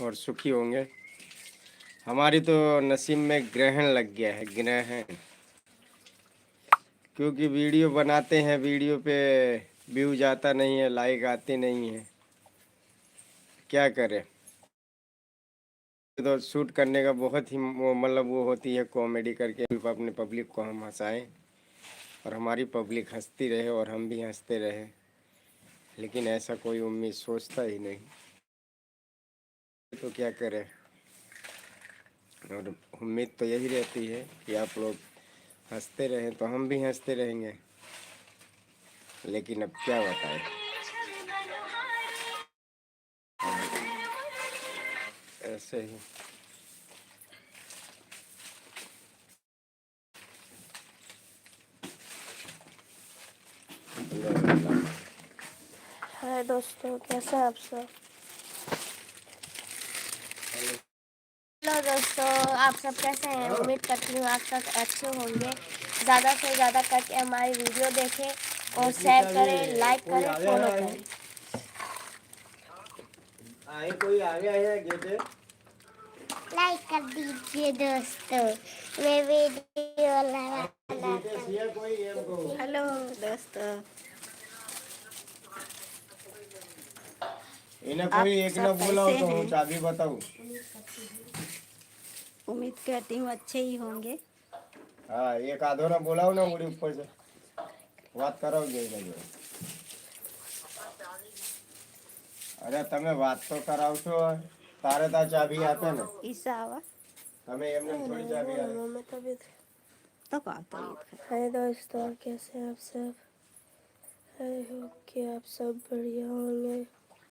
और सुखी होंगे। हमारी तो नसीब में ग्रहण लग गया है, ग्रहण। क्योंकि वीडियो बनाते हैं, वीडियो पे व्यूज आता नहीं है, लाइक आते नहीं है, क्या करें। तो शूट करने का बहुत ही मतलब वो होती है, कॉमेडी करके अपने पब्लिक को हम हंसाएं और हमारी पब्लिक हंसती रहे और हम भी हंसते रहे। लेकिन ऐसा कोई उम्मीद सोचता ही नहीं, तो क्या करें। और उम्मीद तो यही रहती है कि आप लोग हंसते रहें तो हम भी हंसते रहेंगे। लेकिन अब क्या बताएं, ऐसे ही। हाय दोस्तों, कैसे हैं आप सब। हेलो दोस्तों, आप सब कैसे हैं। उम्मीद करती हूँ आप सब अच्छे होंगे। ज़्यादा से ज़्यादा करके हमारी वीडियो देखें और शेयर करें, लाइक करें, फॉलो करें। कोई आ गया है गेटे, लाइक कर दीजिए दोस्तों, मैं वीडियो हेलो दोस्तों, इन्हें कोई एक ना बोला हो तो हूँ चाबी बताऊँ। उम्मीद करती हूँ अच्छे ही होंगे। हाँ, एक आधो ना बोला हो ना, मुड़ी ऊपर से बात कराओगे लगे। अरे તમે વાત તો કરાવશો, તારે તા ચાબી આપે ને, ईसा आवा તમે એમને થોડી ચાબી આપે। मैं तबीयत तो बात है दोस्तों, कैसे आप सब। आई होप कि आप सब बढ़िया होंगे।